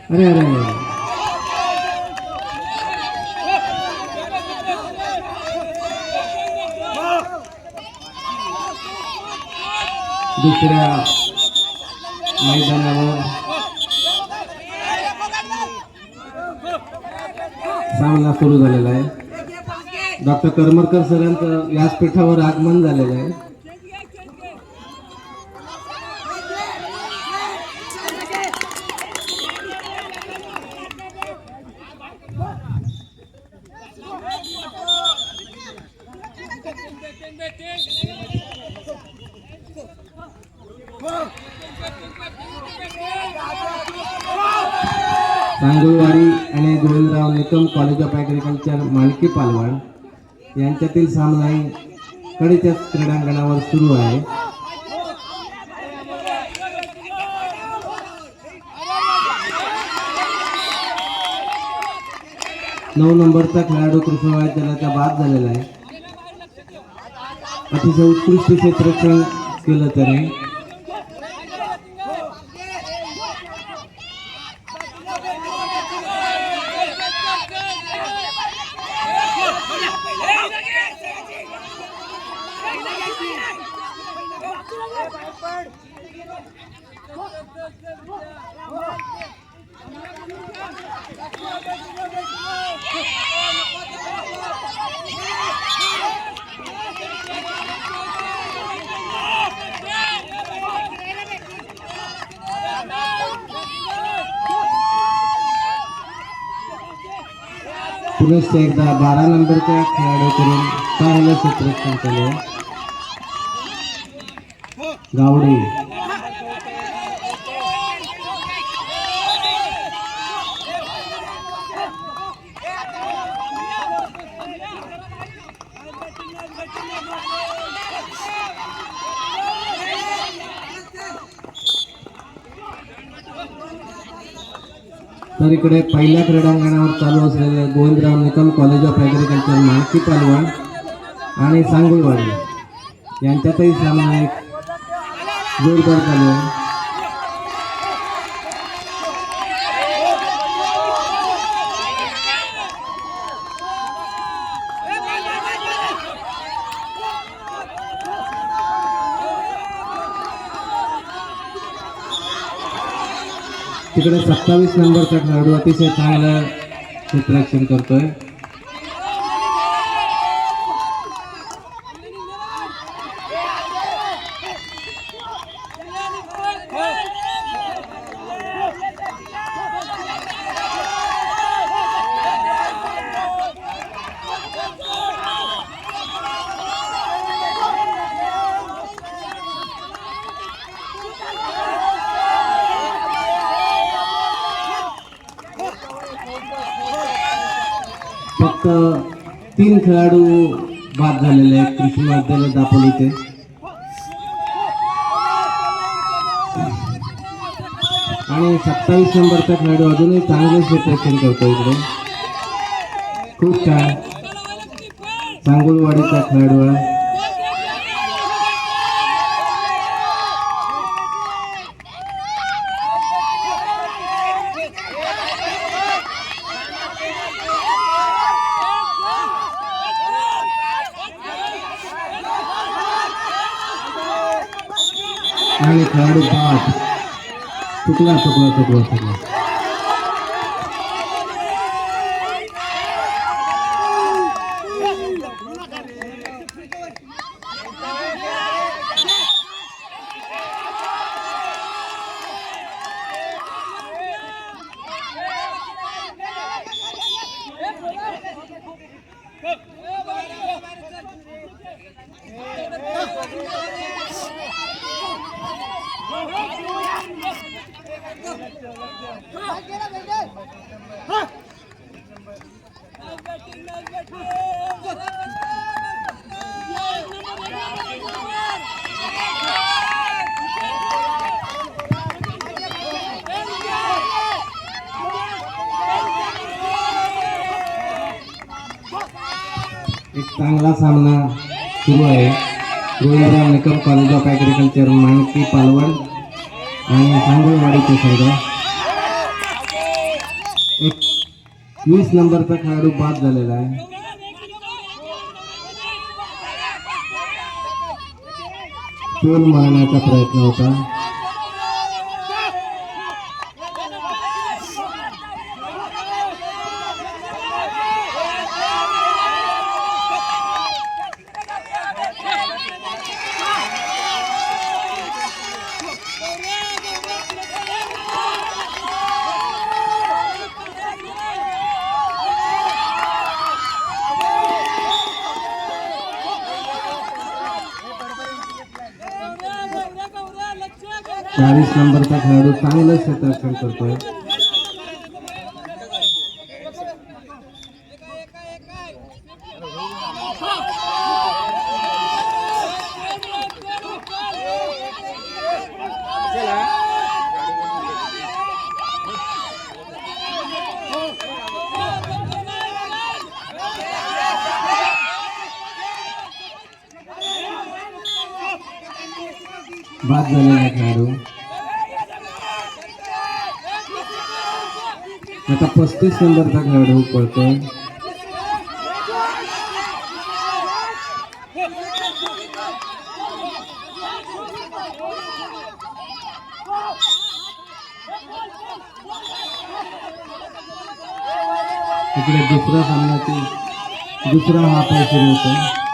अरे अरे दुसऱ्या मैदानावर सामना सुरू झालेला आहे. डॉक्टर करमरकर सरांचं व्यासपीठावर आगमन झालेलं आहे. सांगुळवाडी आणि Govindrao Nikam college of agriculture Manki Palvan यांच्यातील सामना कडेच्या क्रीडांगणावर सुरू आहे. नऊ नंबरचा खेळाडू कृष्ण महाविद्यालयाचा बाद झालेला आहे. अतिशय उत्कृष्ट क्षेत्ररक्षण केलं त्याने. पुनश्च एकदा 12 नंबरच्या खेळाडूकडून चांगलं क्षेत्ररक्षण केलं गावडे. तर इकडे पहिल्या क्रीडांगणावर चालू असलेले Govindrao Nikam college of agriculture Manki Palvan आणि सांगुळवाडी यांच्यातही सामना एक जोरदार चालू आहे. तिकडे 27 नंबरचा खेळाडू अतिशय चांगलं क्षेत्ररक्षण करतोय. फक्त 3 खेळाडू बाद झालेले आहेत कृषी महाविद्यालय दापोलीचे. आणि 27 नंबरचा खेळाडू अजूनही चांगले क्षेत्ररक्षण करतो. इकडे खूप छान सांगुळवाडीचा खेळाडू आहे. आणि खेळाडू बाद चुकला. एक चांगला सामना सुरू आहे. Govindrao Nikam college of agriculture Manki Palvan आणि सांगोलवाडीचे संघ 20 नंबरचा खेळाडू बाद झालेला आहे. टोल मारण्याचा प्रयत्न होता. चाळीस नंबरचा खेळाडू चांगलं क्षेत्ररक्षण करतोय. बाद झालेला खेळाडू. आता 35 नंबरचा खेळाडू पळतोय. इकडे दुसरा सामन्यातील दुसरा हाफ सुरू होतो.